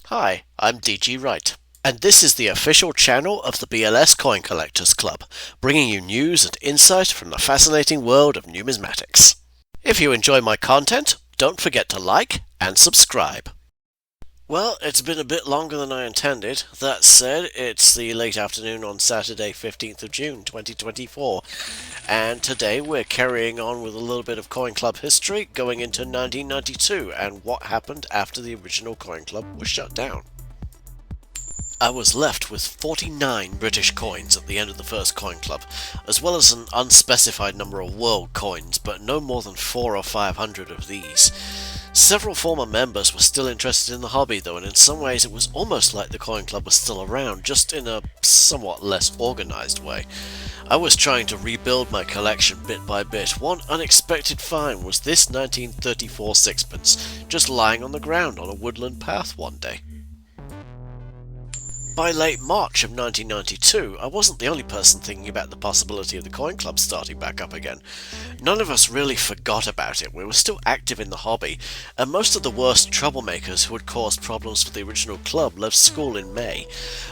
Hi, I'm DG Wright, and this is the official channel of the BLS Coin Collectors Club, bringing you news and insight from the fascinating world of numismatics. If you enjoy my content, don't forget to like and subscribe. Well, it's been a bit longer than I intended. That said, it's the late afternoon on Saturday, 15th of June, 2024, and today we're carrying on with a little bit of Coin Club history, going into 1992 and what happened after the original Coin Club was shut down. I was left with 49 British coins at the end of the first Coin Club, as well as an unspecified number of world coins, but no more than 400 or 500 of these. Several former members were still interested in the hobby though, and in some ways it was almost like the Coin Club was still around, just in a somewhat less organised way. I was trying to rebuild my collection bit by bit. One unexpected find was this 1934 sixpence, just lying on the ground on a woodland path one day. By late March of 1992, I wasn't the only person thinking about the possibility of the Coin Club starting back up again. None of us really forgot about it. We were still active in the hobby, and most of the worst troublemakers who had caused problems for the original club left school in May.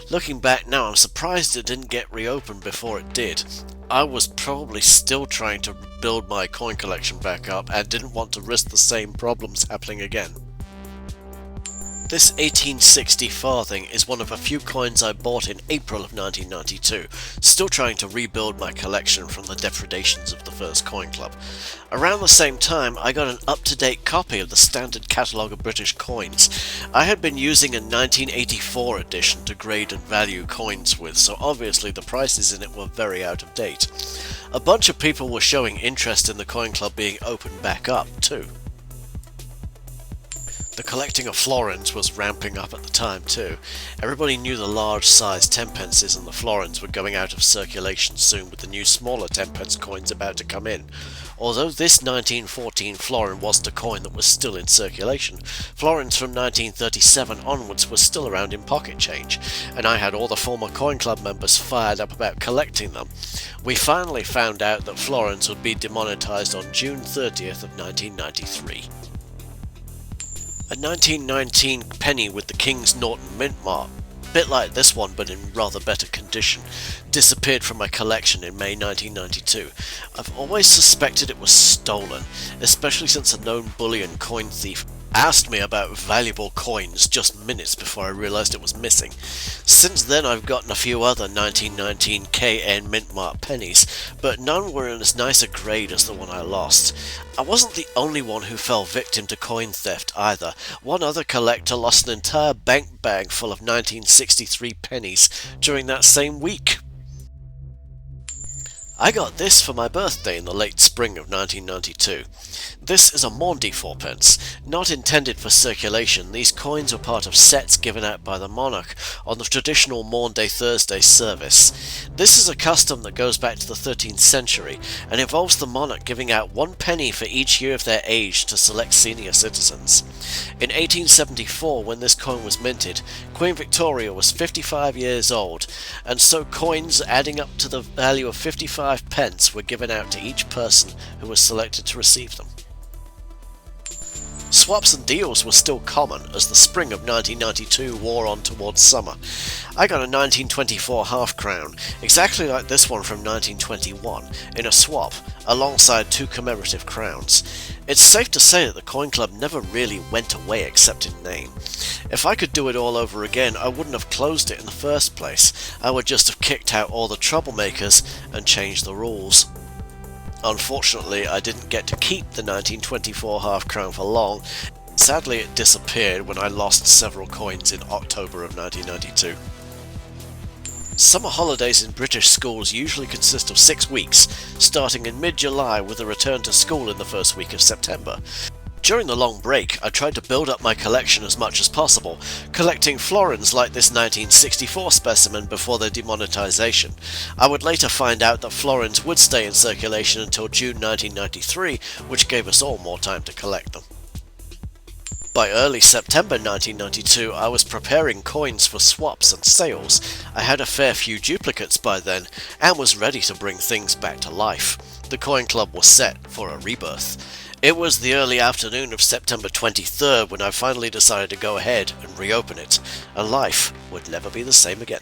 Looking back now, I'm surprised it didn't get reopened before it did. I was probably still trying to build my coin collection back up and didn't want to risk the same problems happening again. This 1860 farthing is one of a few coins I bought in April of 1992, still trying to rebuild my collection from the depredations of the first Coin Club. Around the same time, I got an up-to-date copy of the standard catalogue of British coins. I had been using a 1984 edition to grade and value coins with, so obviously the prices in it were very out of date. A bunch of people were showing interest in the Coin Club being opened back up, too. The collecting of florins was ramping up at the time too. Everybody knew the large size 10pences and the florins were going out of circulation soon, with the new smaller 10pence coins about to come in. Although this 1914 florin wasn't a coin that was still in circulation, florins from 1937 onwards were still around in pocket change, and I had all the former Coin Club members fired up about collecting them. We finally found out that florins would be demonetised on June 30th of 1993. A 1919 penny with the King's Norton mint mark, a bit like this one but in rather better condition, disappeared from my collection in May 1992. I've always suspected it was stolen, especially since a known bullion coin thief asked me about valuable coins just minutes before I realised it was missing. Since then I've gotten a few other 1919 KN mint mark pennies, but none were in as nice a grade as the one I lost. I wasn't the only one who fell victim to coin theft either. One other collector lost an entire bank bag full of 1963 pennies during that same week. I got this for my birthday in the late spring of 1992. This is a Maundy fourpence. Not intended for circulation, these coins were part of sets given out by the monarch on the traditional Maundy Thursday service. This is a custom that goes back to the 13th century and involves the monarch giving out 1 penny for each year of their age to select senior citizens. In 1874, when this coin was minted, Queen Victoria was 55 years old, and so coins adding up to the value of 55 pence were given out to each person who was selected to receive them. Swaps and deals were still common as the spring of 1992 wore on towards summer. I got a 1924 half-crown, exactly like this one from 1921, in a swap, alongside 2 commemorative crowns. It's safe to say that the Coin Club never really went away except in name. If I could do it all over again, I wouldn't have closed it in the first place. I would just have kicked out all the troublemakers and changed the rules. Unfortunately, I didn't get to keep the 1924 half-crown for long. Sadly, it disappeared when I lost several coins in October of 1992. Summer holidays in British schools usually consist of 6 weeks, starting in mid-July with a return to school in the first week of September. During the long break, I tried to build up my collection as much as possible, collecting florins like this 1964 specimen before their demonetisation. I would later find out that florins would stay in circulation until June 1993, which gave us all more time to collect them. By early September 1992, I was preparing coins for swaps and sales. I had a fair few duplicates by then, and was ready to bring things back to life. The Coin Club was set for a rebirth. It was the early afternoon of September 23rd when I finally decided to go ahead and reopen it, and life would never be the same again.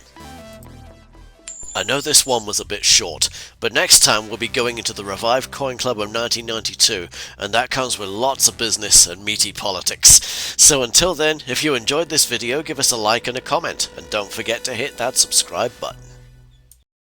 I know this one was a bit short, but next time we'll be going into the revived Coin Club of 1992, and that comes with lots of business and meaty politics. So until then, if you enjoyed this video, give us a like and a comment, and don't forget to hit that subscribe button.